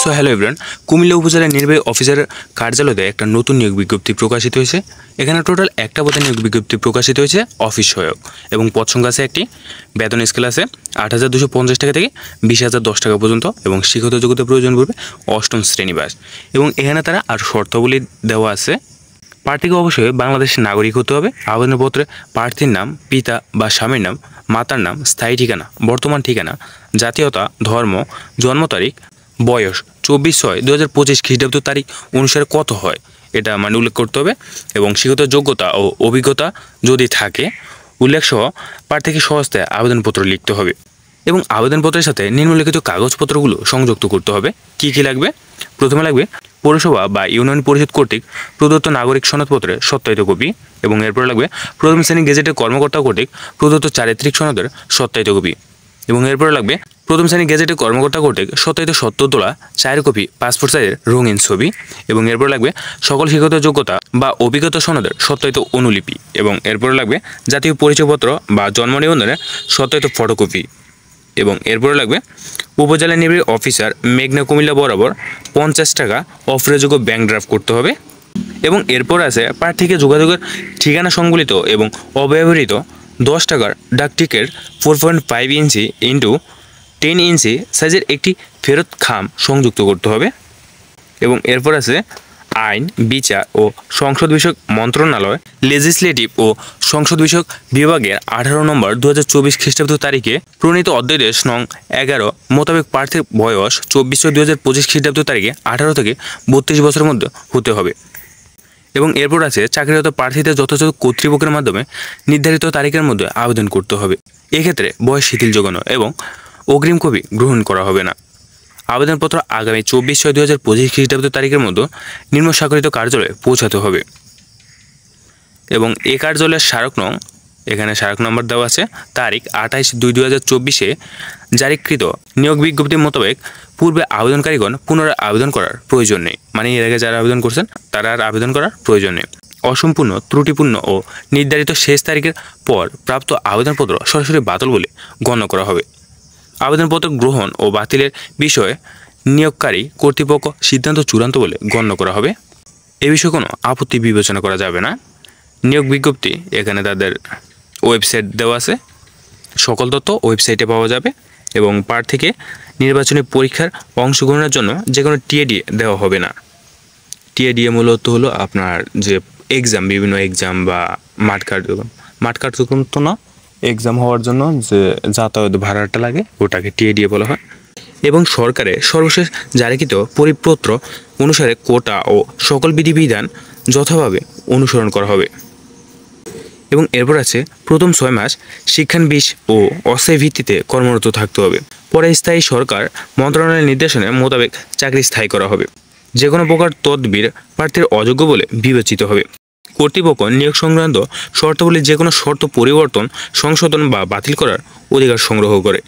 So hello everyone, Comilla উপজেলা নির্বাহী অফিসারের কার্যালয়ে একটা নতুন নিয়োগ বিজ্ঞপ্তি প্রকাশিত হয়েছে। এখানে টোটাল একটা পদে নিয়োগ বিজ্ঞপ্তি প্রকাশিত হয়েছে অফিস সহায়ক, এবং পদ সংখ্যা আছে একটি। বেতন স্কেল আছে ৮,২৫০ টাকা থেকে ২০,০১০ টাকা পর্যন্ত, এবং শিক্ষাগত যোগ্যতা প্রয়োজন পড়বে অষ্টম শ্রেণী পাস। এবং এখানে তারা আরও শর্তাবলী দেওয়া আছে। প্রার্থীকে অবশ্যই বাংলাদেশের নাগরিক হতে হবে। আবেদনপত্রে প্রার্থীর নাম, পিতা বা স্বামীর নাম, মাতার নাম, স্থায়ী ঠিকানা, বর্তমান ঠিকানা, জাতীয়তা, ধর্ম, জন্ম তারিখ, বয়স ২৪/৬/২০২৫ খ্রিস্টাব্দ তারিখ অনুসারে কত হয় এটা উল্লেখ করতে হবে, এবং শিক্ষাগত যোগ্যতা ও অভিজ্ঞতা যদি থাকে উল্লেখসহ প্রার্থীকে স্বহস্তে আবেদনপত্র লিখতে হবে। এবং আবেদনপত্রের সাথে নিম্নলিখিত কাগজপত্রগুলো সংযুক্ত করতে হবে। কি কি লাগবে? প্রথমে লাগবে পৌরসভা বা ইউনিয়ন পরিষদ কর্তৃক প্রদত্ত নাগরিক সনদপত্রের সত্যায়িত কপি, এবং এরপর লাগবে প্রথম শ্রেণী গেজেটের কর্মকর্তা কর্তৃক প্রদত্ত চারিত্রিক সনদের সত্যায়িত কপি, এবং এরপরে লাগবে প্রথম শ্রেণী গেজেটের কর্মকর্তা কর্তৃক সত্যায়িত সত্য তোলা 4 কপি পাসপোর্ট সাইজের রঙিন ছবি, এবং এরপর লাগবে সকল শিক্ষাগত যোগ্যতা বা অভিজ্ঞতা সনদের সত্যায়িত অনুলিপি, এবং এরপরে লাগবে জাতীয় পরিচয়পত্র বা জন্ম নিবন্ধনের সত্যায়িত ফটোকপি, এবং এরপরে লাগবে উপজেলা নির্বাহী অফিসার মেঘনা কুমিল্লা বরাবর 50 টাকা অফারযোগ্য ব্যাংক ড্রাফট করতে হবে। এবং এরপর আছে প্রার্থীকে যোগাযোগের ঠিকানা সংবলিত এবং অব্যবহৃত 10 টাকার ডাক টিকিট 4.5 ইঞ্চি ইন্টু 10 ইঞ্চি সাইজের একটি ফেরত খাম সংযুক্ত করতে হবে। এবং এরপর আছে আইন, বিচার ও সংসদ বিষয়ক মন্ত্রণালয়, লেজিসলেটিভ ও সংসদ বিষয়ক বিভাগের 18 নম্বর 2024 খ্রিস্টাব্দ তারিখে প্রণীত অধ্যাদেশ নং 11 মোতাবেক প্রার্থীর বয়স 24/6/2025 খ্রিস্টাব্দ তারিখে 18 থেকে 32 বছরের মধ্যে হতে হবে। এবং এরপর আছে চাকরিরত প্রার্থীদের যথাযথ কর্তৃপক্ষের মাধ্যমে নির্ধারিত তারিখের মধ্যে আবেদন করতে হবে। এক্ষেত্রে বয়স শিথিলযোগ্য এবং অগ্রিম কপি গ্রহণ করা হবে না। আবেদনপত্র আগামী 24/6/2025 খ্রিস্টাব্দ তারিখের মধ্যে নিম্ন স্বাক্ষরিত কার্যালয়ে পৌঁছাতে হবে। এবং এই কার্যালয়ের স্মারক নং, এখানে স্মারক নম্বর দেওয়া আছে, তারিখ 28/2/2024 জারিকৃত নিয়োগ বিজ্ঞপ্তি মোতাবেক পূর্বে আবেদনকারীগণ পুনরায় আবেদন করার প্রয়োজন নেই। এর আগে যারা আবেদন করছেন তারা আর আবেদন করার প্রয়োজন নেই। অসম্পূর্ণ, ত্রুটিপূর্ণ ও নির্ধারিত শেষ তারিখের পর প্রাপ্ত আবেদনপত্র সরাসরি বাতিল বলে গণ্য করা হবে। আবেদনপত্র গ্রহণ ও বাতিলের বিষয়ে নিয়োগকারী কর্তৃপক্ষ সিদ্ধান্ত চূড়ান্ত বলে গণ্য করা হবে। এ বিষয়ে কোনো আপত্তি বিবেচনা করা যাবে না। নিয়োগ বিজ্ঞপ্তি এখানে তাদের ওয়েবসাইট দেওয়া আছে, সকল তথ্য ওয়েবসাইটে পাওয়া যাবে। এবং প্রার্থীকে নির্বাচনী পরীক্ষার অংশগ্রহণের জন্য যে কোনো টিএডিএ দেওয়া হবে না। টিএডিএ মূলত হলো আপনার যে এক্সাম, বিভিন্ন এক্সাম বা মাঠ কার্যক্রম তো না, এক্সাম হওয়ার জন্য যে যাতায়াত ভাড়াটা লাগে ওটাকে টিএডিএ বলা হয়। এবং সরকারের সর্বশেষ জারিকৃত পরিপত্র অনুসারে কোটা ও সকল বিধিবিধান যথাভাবে অনুসরণ করা হবে। এবং এরপর আছে প্রথম 6 মাস শিক্ষানবিশ ও অস্থায়ী ভিত্তিতে কর্মরত থাকতে হবে। পরে স্থায়ী সরকার মন্ত্রণালয়ের নির্দেশনা মোতাবেক চাকরি স্থায়ী করা হবে। যে কোনো প্রকার তদবির প্রার্থীর অযোগ্য বলে বিবেচিত হবে। কর্তৃপক্ষ নিয়োগ সংক্রান্ত শর্তাবলীর যে কোনো শর্ত পরিবর্তন, সংশোধন বা বাতিল করার অধিকার সংগ্রহ করে।